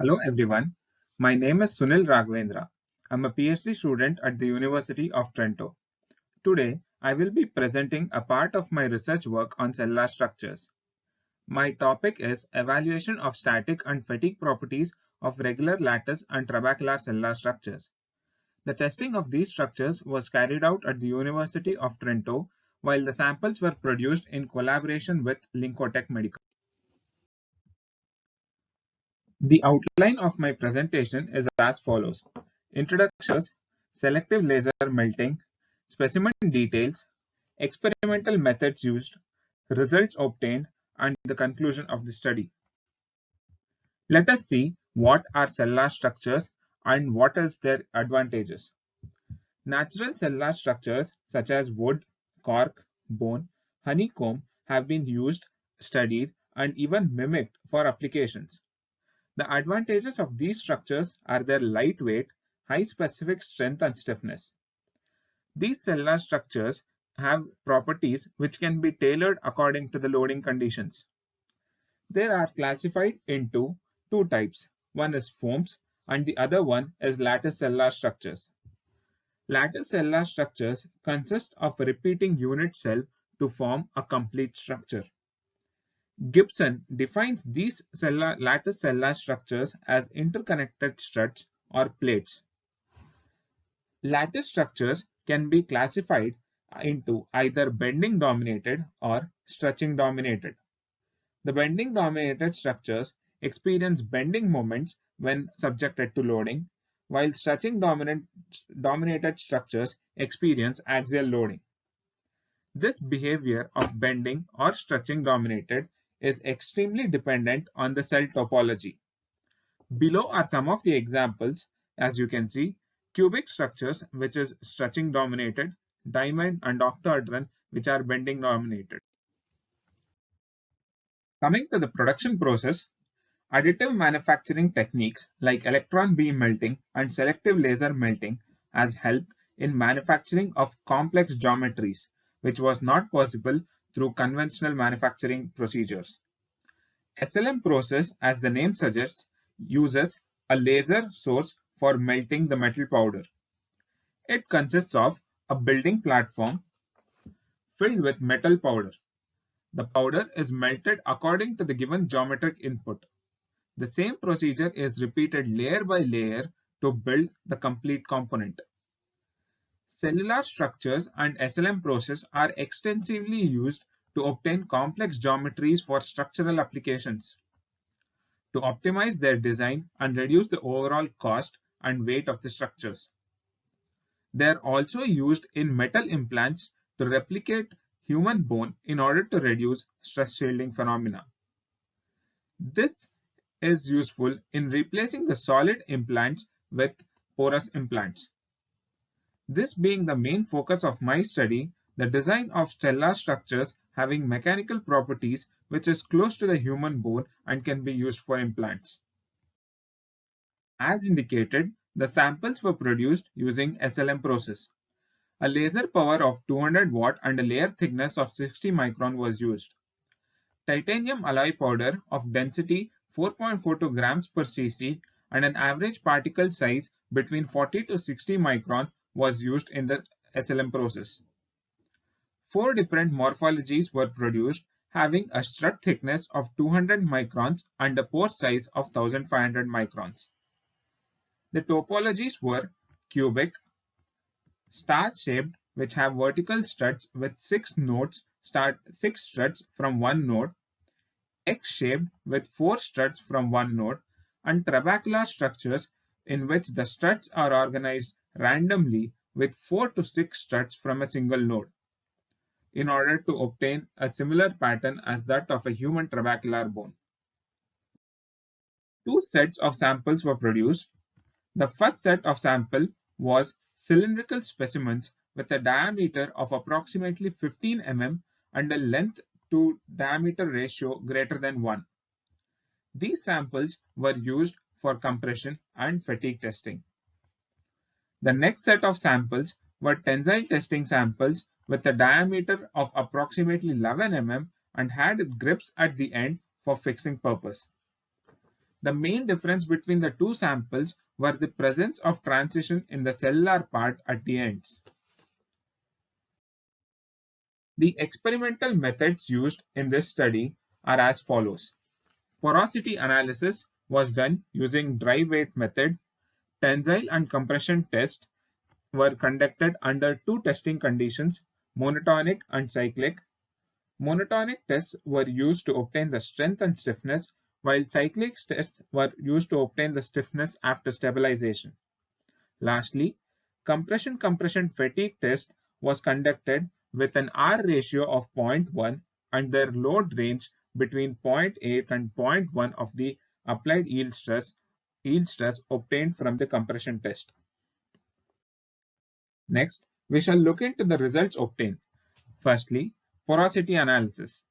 Hello everyone, my name is Sunil Raghavendra. I'm a PhD student at the University of Trento. Today, I will be presenting a part of my research work on cellular structures. My topic is evaluation of static and fatigue properties of regular lattice and trabecular cellular structures. The testing of these structures was carried out at the University of Trento, while the samples were produced in collaboration with Linkotech Medical. The outline of my presentation is as follows: introductions, selective laser melting, specimen details, experimental methods used, results obtained, and the conclusion of the study. Let us see what are cellular structures and what is their advantages. Natural cellular structures such as wood, cork, bone, honeycomb have been used, studied, and even mimicked for applications. The advantages of these structures are their lightweight, high specific strength and stiffness. These cellular structures have properties which can be tailored according to the loading conditions. They are classified into two types. One is foams and the other one is lattice cellular structures. Lattice cellular structures consist of a repeating unit cell to form a complete structure. Gibson defines these lattice cellular structures as interconnected struts or plates. Lattice structures can be classified into either bending dominated or stretching dominated. The bending dominated structures experience bending moments when subjected to loading, while stretching dominated structures experience axial loading. This behavior of bending or stretching dominated is extremely dependent on the cell topology. Below are some of the examples. As you can see, cubic structures, which is stretching dominated, diamond and octahedron, which are bending dominated. Coming to the production process, additive manufacturing techniques like electron beam melting and selective laser melting has helped in manufacturing of complex geometries, which was not possible through conventional manufacturing procedures. SLM process, as the name suggests, uses a laser source for melting the metal powder. It consists of a building platform filled with metal powder. The powder is melted according to the given geometric input. The same procedure is repeated layer by layer to build the complete component. Cellular structures and SLM process are extensively used to obtain complex geometries for structural applications. To optimize their design and reduce the overall cost and weight of the structures. They are also used in metal implants to replicate human bone in order to reduce stress shielding phenomena. This is useful in replacing the solid implants with porous implants. This being the main focus of my study, the design of cellular structures having mechanical properties which is close to the human bone and can be used for implants. As indicated, the samples were produced using SLM process. A laser power of 200 watt and a layer thickness of 60 micron was used. Titanium alloy powder of density 4.42 grams per cc and an average particle size between 40 to 60 micron was used in the SLM process. 4 different morphologies were produced having a strut thickness of 200 microns and a pore size of 1500 microns. The topologies were cubic, star-shaped, which have vertical struts with 6 nodes, 6 struts from one node, X-shaped with 4 struts from one node, and trabecular structures in which the struts are organized randomly with 4 to 6 struts from a single node, in order to obtain a similar pattern as that of a human trabecular bone. Two sets of samples were produced. The first set of sample was cylindrical specimens with a diameter of approximately 15 mm and a length to diameter ratio greater than 1. These samples were used for compression and fatigue testing. The next set of samples were tensile testing samples with a diameter of approximately 11 mm and had grips at the end for fixing purpose. The main difference between the two samples were the presence of transition in the cellular part at the ends. The experimental methods used in this study are as follows. Porosity analysis was done using dry weight method. Tensile and compression tests were conducted under two testing conditions, monotonic and cyclic. Monotonic tests were used to obtain the strength and stiffness, while cyclic tests were used to obtain the stiffness after stabilization. Lastly, compression fatigue test was conducted with an R ratio of 0.1 and their load range between 0.8 and zero point 0.1 of the applied yield stress obtained from the compression test. Next, we shall look into the results obtained. Firstly, porosity analysis.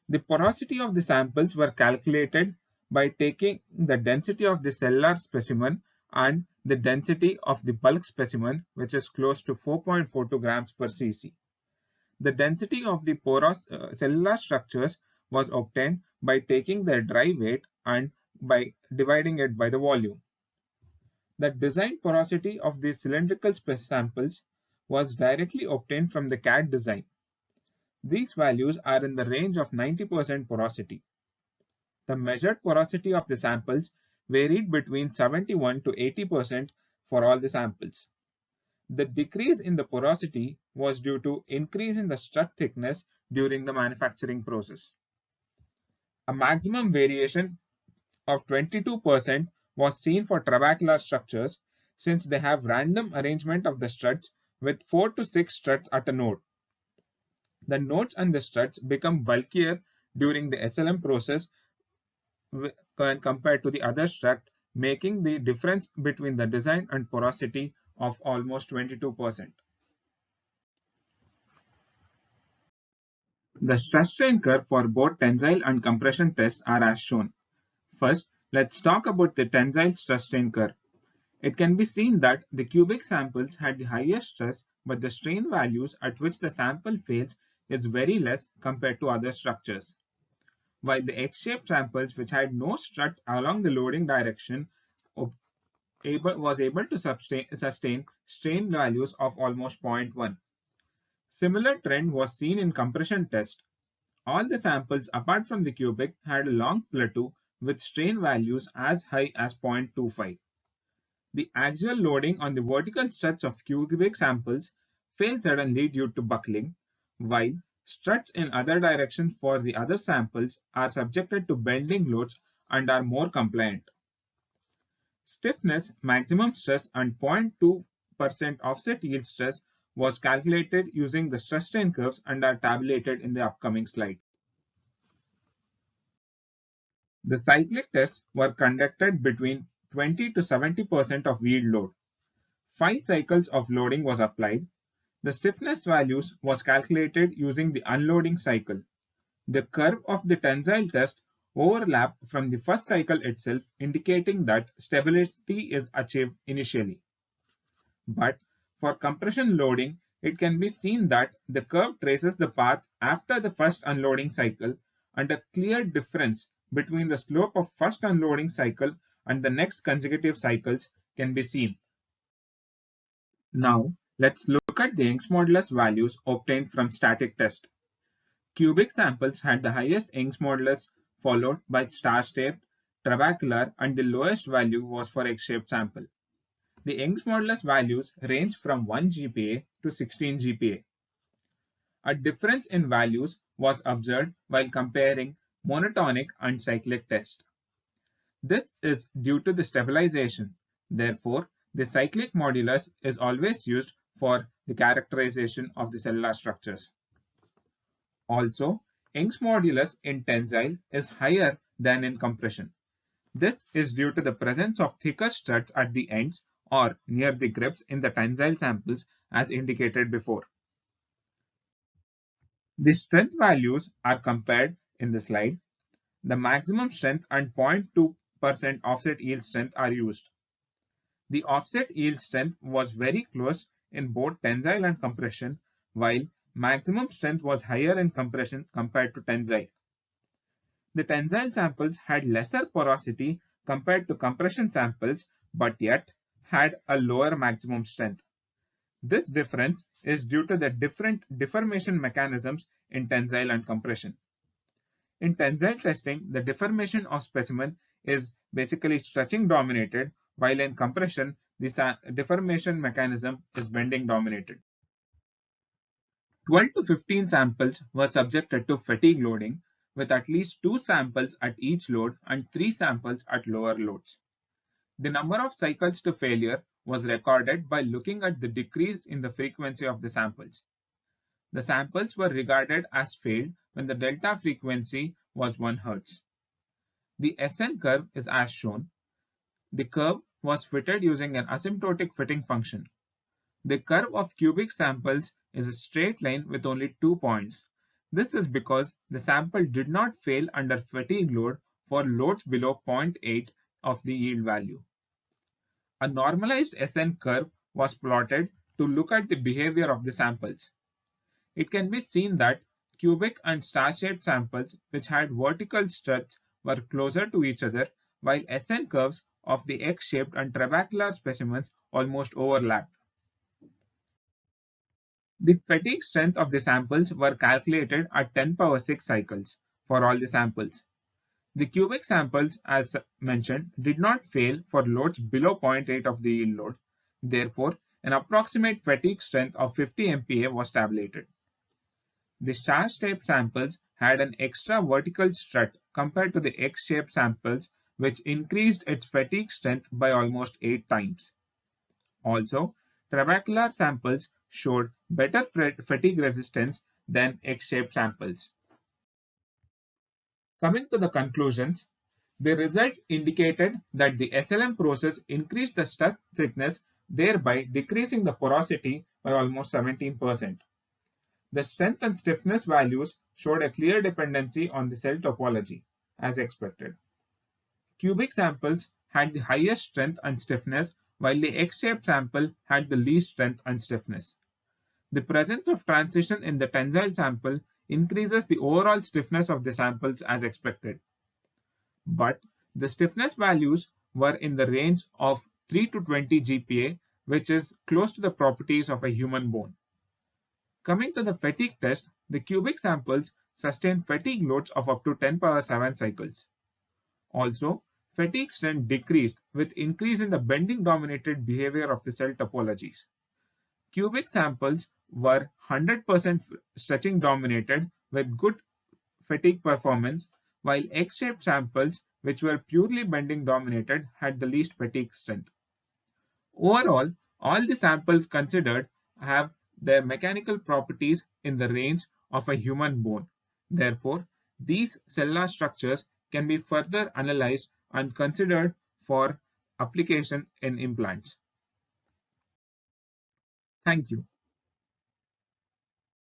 The porosity of the samples were calculated by taking the density of the cellular specimen and the density of the bulk specimen, which is close to 4.42 grams per cc. The density of the porous cellular structures was obtained by taking their dry weight and by dividing it by the volume. The design porosity of these cylindrical samples was directly obtained from the CAD design. These values are in the range of 90% porosity. The measured porosity of the samples varied between 71 to 80% for all the samples. The decrease in the porosity was due to increase in the strut thickness during the manufacturing process. A maximum variation of 22% was seen for trabecular structures since they have random arrangement of the struts with 4 to 6 struts at a node. The nodes and the struts become bulkier during the SLM process when compared to the other strut, making the difference between the design and porosity of almost 22%. The stress strain curve for both tensile and compression tests are as shown. First, let's talk about the tensile stress strain curve. It can be seen that the cubic samples had the highest stress, but the strain values at which the sample fails is very less compared to other structures. While the X-shaped samples which had no strut along the loading direction was able to sustain strain values of almost 0.1. Similar trend was seen in compression test. All the samples apart from the cubic had a long plateau with strain values as high as 0.25. The axial loading on the vertical struts of cubic samples failed suddenly due to buckling, while struts in other directions for the other samples are subjected to bending loads and are more compliant. Stiffness, maximum stress, and 0.2% offset yield stress was calculated using the stress strain curves and are tabulated in the upcoming slide. The cyclic tests were conducted between 20 to 70% of yield load. 5 cycles of loading was applied. The stiffness values was calculated using the unloading cycle. The curve of the tensile test overlapped from the first cycle itself, indicating that stability is achieved initially. But for compression loading, it can be seen that the curve traces the path after the first unloading cycle, and a clear difference between the slope of first unloading cycle and the next consecutive cycles can be seen. Now, let's look at the Young's modulus values obtained from static test. Cubic samples had the highest Young's modulus, followed by star-shaped, trabecular, and the lowest value was for X-shaped sample. The Young's modulus values range from 1 GPa to 16 GPa. A difference in values was observed while comparing monotonic and cyclic test. This is due to the stabilization. Therefore, the cyclic modulus is always used for the characterization of the cellular structures. Also, Young's modulus in tensile is higher than in compression. This is due to the presence of thicker struts at the ends or near the grips in the tensile samples as indicated before. The strength values are compared in the slide. The maximum strength and 0.2% offset yield strength are used. The offset yield strength was very close in both tensile and compression, while maximum strength was higher in compression compared to tensile. The tensile samples had lesser porosity compared to compression samples, but yet had a lower maximum strength. This difference is due to the different deformation mechanisms in tensile and compression. In tensile testing, the deformation of specimen is basically stretching dominated, while in compression, the deformation mechanism is bending dominated. 12 to 15 samples were subjected to fatigue loading, with at least 2 samples at each load and 3 samples at lower loads. The number of cycles to failure was recorded by looking at the decrease in the frequency of the samples. The samples were regarded as failed when the delta frequency was 1 Hz. The SN curve is as shown. The curve was fitted using an asymptotic fitting function. The curve of cubic samples is a straight line with only 2 points. This is because the sample did not fail under fatigue load for loads below 0.8 of the yield value. A normalized SN curve was plotted to look at the behavior of the samples. It can be seen that cubic and star-shaped samples which had vertical struts were closer to each other, while SN curves of the X-shaped and trabecular specimens almost overlapped. The fatigue strength of the samples were calculated at 10^6 cycles for all the samples. The cubic samples, as mentioned, did not fail for loads below 0.8 of the yield load. Therefore, an approximate fatigue strength of 50 MPa was tabulated. The star-shaped samples had an extra vertical strut compared to the X-shaped samples, which increased its fatigue strength by almost 8 times. Also, trabecular samples showed better fatigue resistance than X-shaped samples. Coming to the conclusions, the results indicated that the SLM process increased the strut thickness, thereby decreasing the porosity by almost 17%. The strength and stiffness values showed a clear dependency on the cell topology, as expected. Cubic samples had the highest strength and stiffness, while the X-shaped sample had the least strength and stiffness. The presence of transition in the tensile sample increases the overall stiffness of the samples as expected. But the stiffness values were in the range of 3 to 20 GPa, which is close to the properties of a human bone. Coming to the fatigue test, the cubic samples sustained fatigue loads of up to 10^7 cycles. Also, fatigue strength decreased with increase in the bending dominated behavior of the cell topologies. Cubic samples were 100% stretching dominated with good fatigue performance, while X-shaped samples, which were purely bending dominated, had the least fatigue strength. Overall, all the samples considered have their mechanical properties in the range of a human bone. Therefore, these cellular structures can be further analyzed and considered for application in implants. Thank you.